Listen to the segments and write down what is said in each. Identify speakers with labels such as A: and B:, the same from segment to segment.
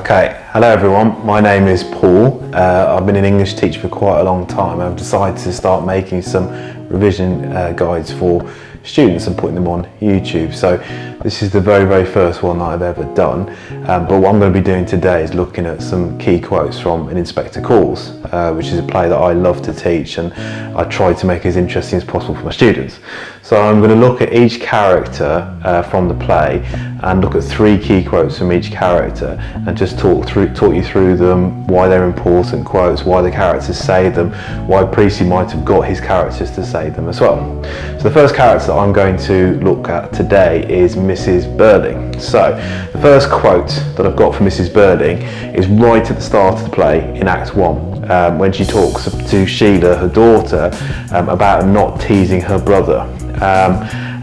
A: Okay, hello everyone, my name is Paul. I've been an English teacher for quite a long time. I've decided to start making some revision guides for students and putting them on YouTube. So this is the very first one that I've ever done, but what I'm going to be doing today is looking at some key quotes from An Inspector Calls, which is a play that I love to teach and I try to make as interesting as possible for my students. So I'm going to look at each character from the play and look at 3 key quotes from each character and just talk you through them, why they're important quotes, why the characters say them, why Precy might have got his characters to say them as well. So the first character that I'm going to look at today is Mrs Birling. So the first quote that I've got from Mrs Birling is right at the start of the play in Act 1, when she talks to Sheila, her daughter, about not teasing her brother.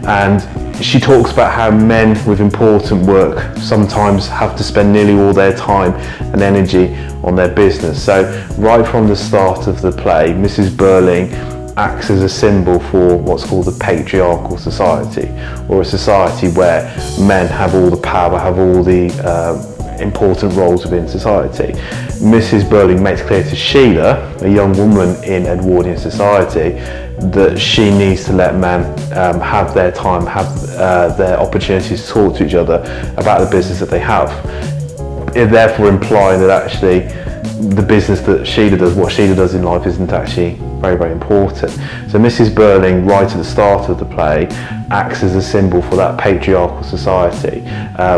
A: And she talks about how men with important work sometimes have to spend nearly all their time and energy on their business. So right from the start of the play, Mrs Birling acts as a symbol for what's called the Patriarchal Society, or a society where men have all the power, have all the important roles within society. Mrs Birling makes clear to Sheila, a young woman in Edwardian society, that she needs to let men have their time, have their opportunities to talk to each other about the business that they have. It therefore implying that actually the business that Sheila does, what Sheila does in life, isn't actually very important. So Mrs Birling, right at the start of the play, acts as a symbol for that patriarchal society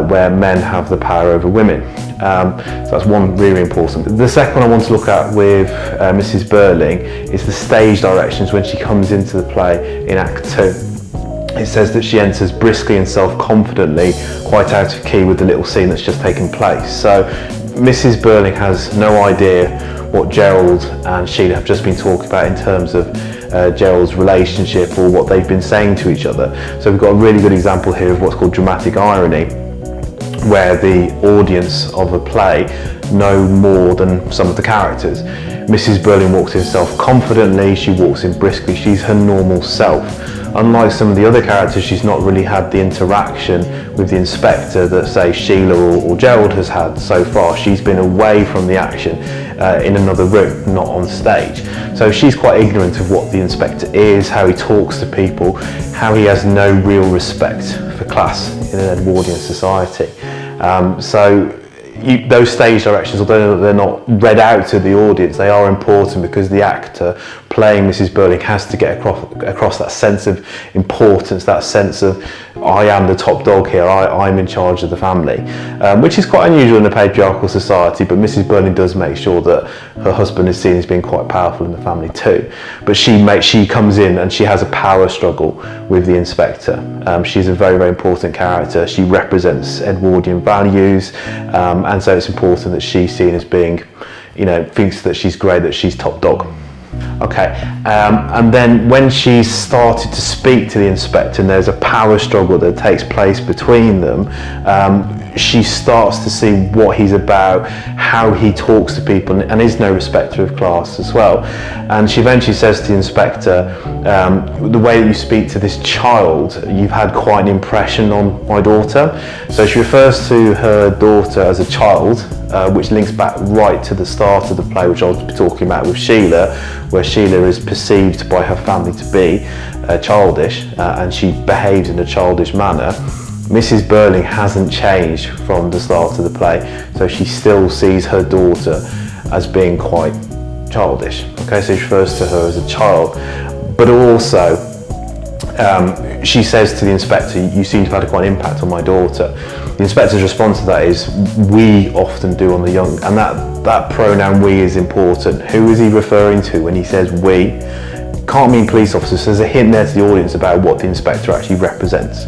A: where men have the power over women. So that's one really important. The second one I want to look at with Mrs Birling is the stage directions when she comes into the play in Act 2. It says that she enters briskly and self-confidently, quite out of key with the little scene that's just taken place. So Mrs Birling has no idea what Gerald and Sheila have just been talking about in terms of Gerald's relationship or what they've been saying to each other. So we've got a really good example here of what's called dramatic irony, where the audience of a play know more than some of the characters. Mrs Birling walks in self-confidently, she walks in briskly, she's her normal self. Unlike some of the other characters, she's not really had the interaction with the inspector that, say, Sheila or Gerald has had so far. She's been away from the action in another room, not on stage. So she's quite ignorant of what the inspector is, how he talks to people, how he has no real respect for class in an Edwardian society. Those stage directions, although they're not read out to the audience, they are important because the actor playing Mrs Birling has to get across that sense of importance, that sense of I am the top dog here, I'm in charge of the family, which is quite unusual in a patriarchal society, but Mrs Birling does make sure that her husband is seen as being quite powerful in the family too. But she comes in and she has a power struggle with the inspector. She's a very important character. She represents Edwardian values, and so it's important that she's seen as being, thinks that she's great, that she's top dog. Okay, and then when she's started to speak to the inspector and there's a power struggle that takes place between them, she starts to see what he's about, how he talks to people, and is no respecter of class as well. And she eventually says to the inspector, the way that you speak to this child, you've had quite an impression on my daughter. So she refers to her daughter as a child, which links back right to the start of the play, which I'll be talking about with Sheila, where Sheila is perceived by her family to be childish, and she behaves in a childish manner. Mrs Birling hasn't changed from the start of the play, so she still sees her daughter as being quite childish. Okay, so she refers to her as a child, but also she says to the inspector, you seem to have had quite an impact on my daughter. The inspector's response to that is, we often do on the young, and that pronoun we is important. Who is he referring to when he says we? Can't mean police officers. There's a hint there to the audience about what the inspector actually represents.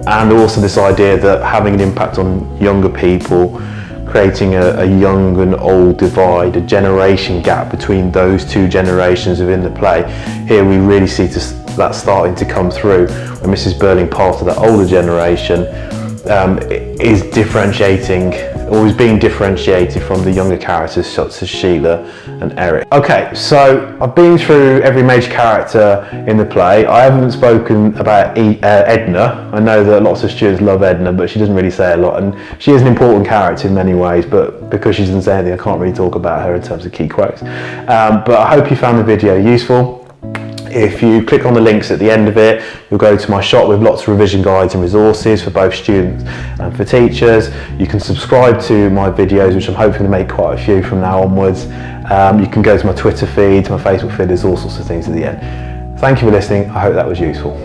A: And also this idea that having an impact on younger people, creating a young and old divide, a generation gap between those two generations within the play. Here we really see that starting to come through when Mrs Birling, part of that older generation, is differentiating always being differentiated from the younger characters such as Sheila and Eric. Okay, so I've been through every major character in the play. I haven't spoken about Edna. I know that lots of students love Edna, but she doesn't really say a lot, and she is an important character in many ways, but because she doesn't say anything, I can't really talk about her in terms of key quotes. But I hope you found the video useful. If you click on the links at the end of it, you'll go to my shop with lots of revision guides and resources for both students and for teachers. You can subscribe to my videos, which I'm hoping to make quite a few from now onwards. You can go to my Twitter feed, to my Facebook feed, there's all sorts of things at the end. Thank you for listening, I hope that was useful.